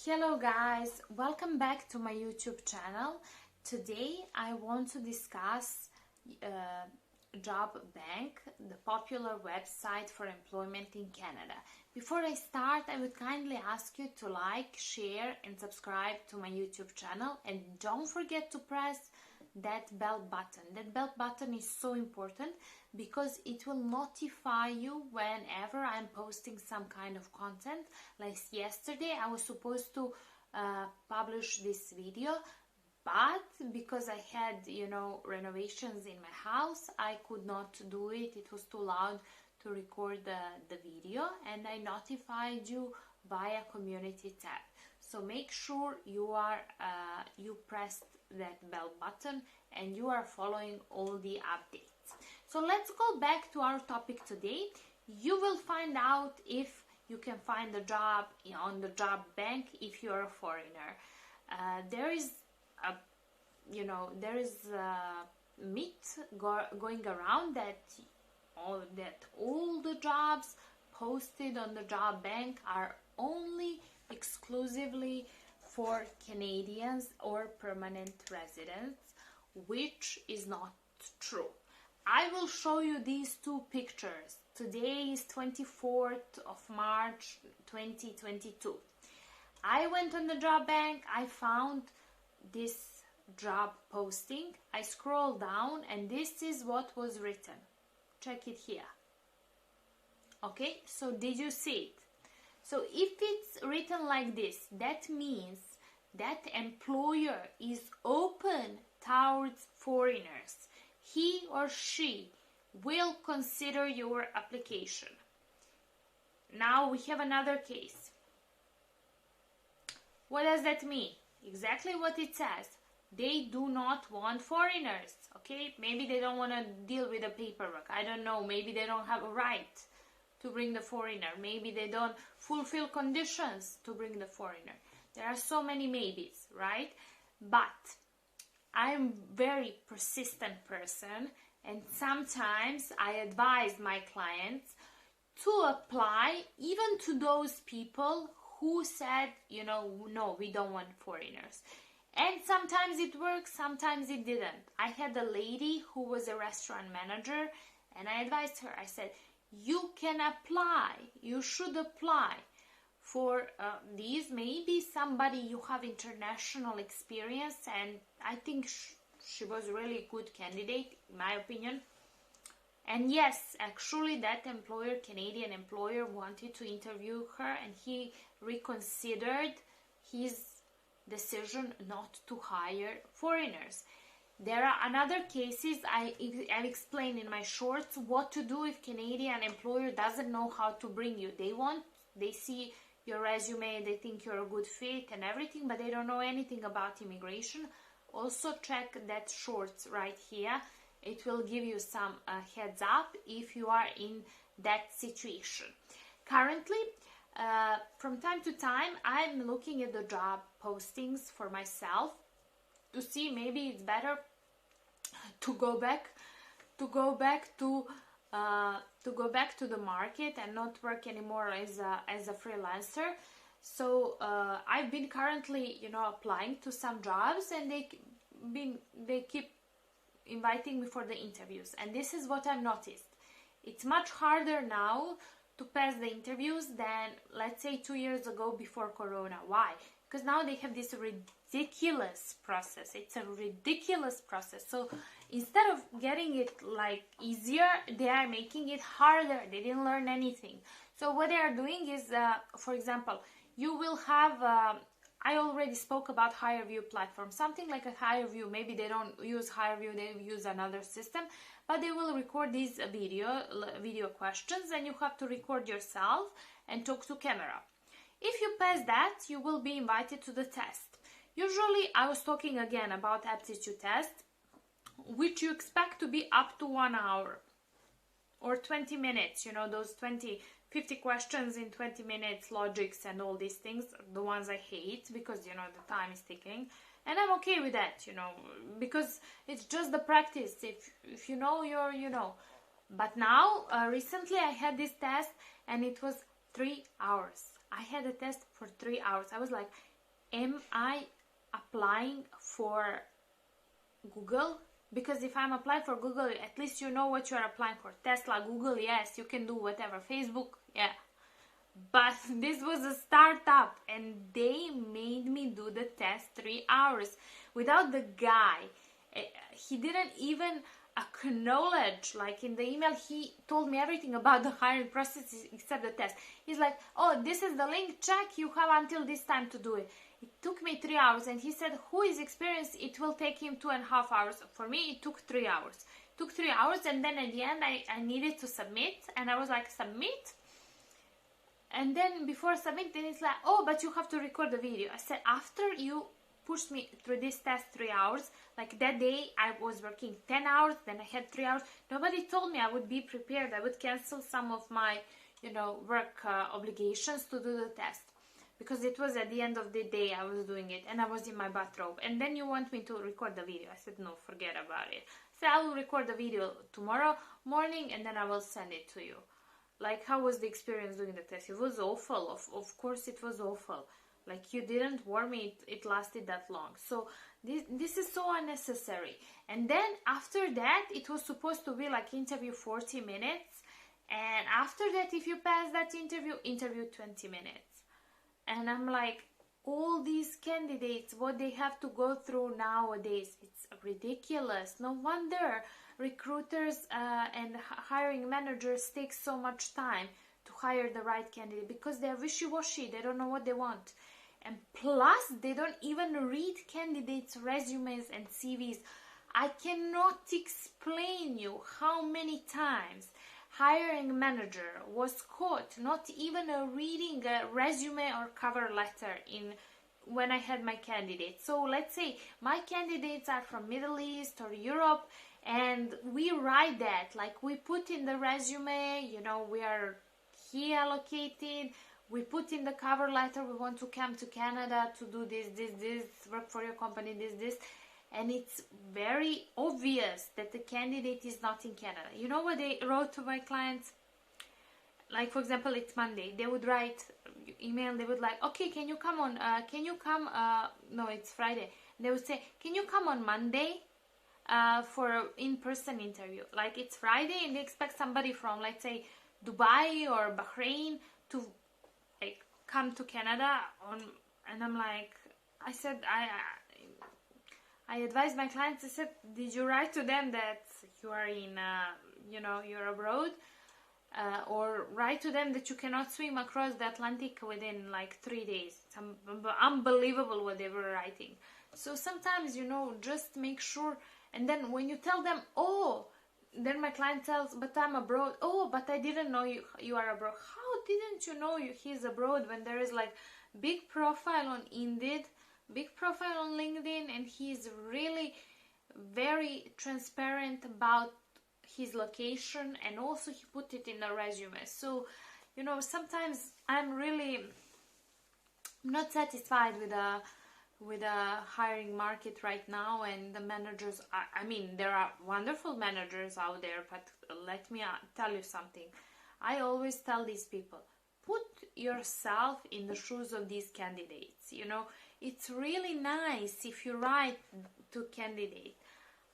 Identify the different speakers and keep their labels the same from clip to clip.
Speaker 1: Hello guys, welcome back to my YouTube channel. Today I want to discuss Jobbank, the popular website for employment in Canada. Before I start, I would kindly ask you to like, share and subscribe to my YouTube channel, and don't forget to press that bell button. That bell button is so important because it will notify you whenever I'm posting some kind of content. Like yesterday I was supposed to publish this video, but because I had renovations in my house, I could not do it. It was too loud to record the video, and I notified you via community tab. So make sure you pressed that bell button and you are following all the updates. So let's go back to our topic today. You will find out if you can find a job on the Jobbank if you are a foreigner. There is a myth going around that all the jobs posted on the Jobbank are only exclusively for Canadians or permanent residents, which is not true. I will show you these two pictures. Today is 24th of March 2022. I went on the Jobbank, I found this job posting, I scrolled down and this is what was written. Check it here. Okay, so did you see it? So if it's written like this, that means that employer is open towards foreigners. He or she will consider your application. Now we have another case. What does that mean? Exactly what it says. They do not want foreigners, okay? Maybe they don't want to deal with the paperwork. I don't know. Maybe they don't have a right to bring the foreigner. Maybe they don't fulfill conditions to bring the foreigner. There are so many maybes, right? But I'm very persistent person, and sometimes I advise my clients to apply even to those people who said, no, we don't want foreigners. And sometimes it works, sometimes it didn't. I had a lady who was a restaurant manager, and I advised her. I said, you can apply, you should apply for these. Maybe somebody you have international experience, and I think she was a really good candidate, in my opinion. And yes, actually that employer, Canadian employer, wanted to interview her, and he reconsidered his decision not to hire foreigners. There are other cases. I've explained in my shorts what to do if Canadian employer doesn't know how to bring you. They see your resume, they think you're a good fit and everything, but they don't know anything about immigration. Also check that shorts right here. It will give you some heads up if you are in that situation. Currently, from time to time, I'm looking at the job postings for myself to see maybe it's better to go back to the market and not work anymore as a freelancer. So I've been currently applying to some jobs, and they keep inviting me for the interviews, and this is what I've noticed. It's much harder now to pass the interviews than, let's say, 2 years ago before Corona. Why? Because now they have this ridiculous process. It's a ridiculous process. So instead of getting it like easier, they are making it harder. They didn't learn anything. So what they are doing is, for example, you will have, I already spoke about HireVue platform, something like a HireVue. Maybe they don't use HireVue, they use another system, but they will record these video questions, and you have to record yourself and talk to camera. If you pass that, you will be invited to the test. Usually, I was talking again about aptitude test, which you expect to be up to 1 hour or 20 minutes, those 50 questions in 20 minutes, logics and all these things, the ones I hate because, the time is ticking. And I'm okay with that, because it's just the practice. If you know, you know. But now, recently I had this test and it was 3 hours. I had a test for 3 hours. I was like, am I applying for Google? Because if I'm applying for Google, at least you know what you're applying for. Tesla, Google, yes, you can do whatever. Facebook, yeah. But this was a startup, and they made me do the test 3 hours without the guy. He didn't even acknowledge, like in the email he told me everything about the hiring process except the test. He's like, oh, this is the link, check, you have until this time to do it. It took me 3 hours, and he said who is experienced it will take him 2.5 hours. For me it took 3 hours. It took 3 hours, and then at the end I needed to submit, and I was like, submit? And then before submitting, it's like, oh, but you have to record the video. I said, after you pushed me through this test 3 hours, like that day I was working 10 hours, then I had 3 hours. Nobody told me I would be prepared. I would cancel some of my, work obligations to do the test. Because it was at the end of the day I was doing it, and I was in my bathrobe. And then you want me to record the video. I said, no, forget about it. So I will record the video tomorrow morning, and then I will send it to you. Like, how was the experience doing the test? It was awful. Of course it was awful. Like, you didn't warn me it lasted that long. So this is so unnecessary. And then after that, it was supposed to be like interview 40 minutes. And after that, if you pass that interview 20 minutes. And I'm like, all these candidates, what they have to go through nowadays, it's ridiculous. No wonder recruiters and hiring managers take so much time to hire the right candidate, because they're wishy-washy. They don't know what they want. And plus, they don't even read candidates' resumes and CVs. I cannot explain you how many times hiring manager was caught not even reading a resume or cover letter when I had my candidates. So let's say my candidates are from Middle East or Europe, and we write that, like we put in the resume, we are here allocated, we put in the cover letter, we want to come to Canada to do this, work for your company, this, and it's very obvious that the candidate is not in Canada. You know what they wrote to my clients? Like, for example, it's Monday. They would write email. They would like, okay, can you come on? No, it's Friday. They would say, can you come on Monday for an in-person interview? Like, it's Friday, and they expect somebody from, let's say, Dubai or Bahrain to like come to Canada and I'm like, I said, I advised my clients. I said, did you write to them that you are in, you're abroad? Or write to them that you cannot swim across the Atlantic within like 3 days. It's unbelievable what they were writing. So sometimes, just make sure. And then when you tell them, then my client tells, but I'm abroad. Oh, but I didn't know you are abroad. How didn't you know he's abroad when there is like big profile on Indeed, big profile on LinkedIn, and he's really very transparent about his location, and also he put it in the resume. So, sometimes I'm really not satisfied with the hiring market right now, and the managers. I mean, there are wonderful managers out there, but let me tell you something. I always tell these people, put yourself in the shoes of these candidates. It's really nice if you write to candidate,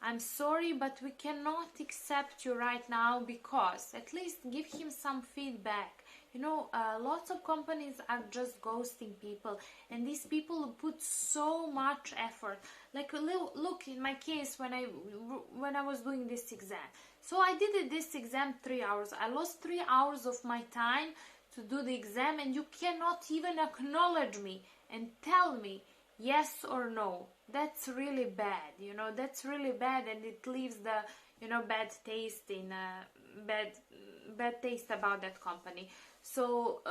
Speaker 1: I'm sorry, but we cannot accept you right now, because at least give him some feedback. Lots of companies are just ghosting people, and these people put so much effort. Like, look, in my case, when I was doing this exam. So I did this exam 3 hours. I lost 3 hours of my time to do the exam, and you cannot even acknowledge me and tell me yes or no. That's really bad. That's really bad, and it leaves the bad taste bad taste about that company. So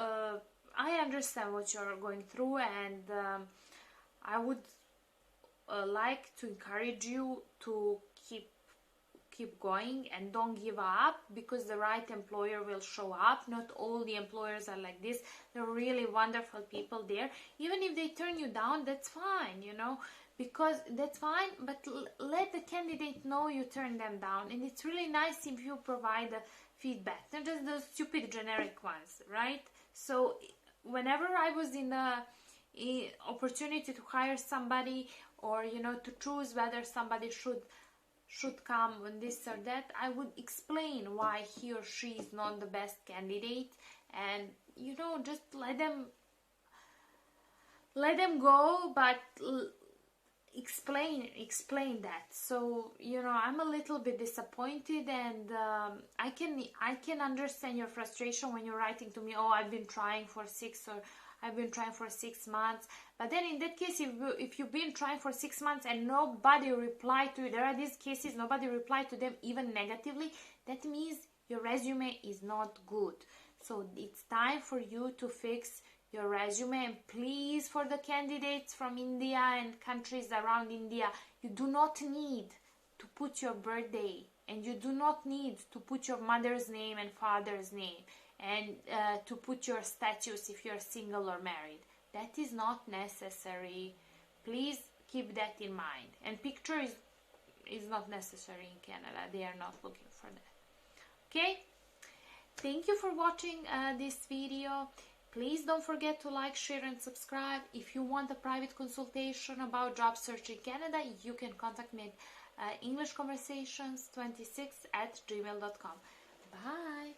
Speaker 1: I understand what you're going through, and I would like to encourage you to keep going and don't give up, because the right employer will show up. Not all the employers are like this. There are really wonderful people there. Even if they turn you down, that's fine, because that's fine, but let the candidate know you turn them down. And it's really nice if you provide the feedback, not just those stupid generic ones, right? So whenever I was in the opportunity to hire somebody, or to choose whether somebody should come on this or that, I would explain why he or she is not the best candidate, and just let them go, but explain that. So I'm a little bit disappointed, and I can understand your frustration when you're writing to me, oh, I've been trying for 6 months. But then in that case, if you've been trying for 6 months and nobody replied to you, there are these cases nobody replied to them even negatively, that means your resume is not good. So it's time for you to fix your resume. And please, for the candidates from India and countries around India, you do not need to put your birthday, and you do not need to put your mother's name and father's name, and to put your status if you're single or married. That is not necessary. Please keep that in mind. And picture is not necessary in Canada. They are not looking for that. Okay? Thank you for watching this video. Please don't forget to like, share and subscribe. If you want a private consultation about job search in Canada, you can contact me at englishconversations26@gmail.com. Bye!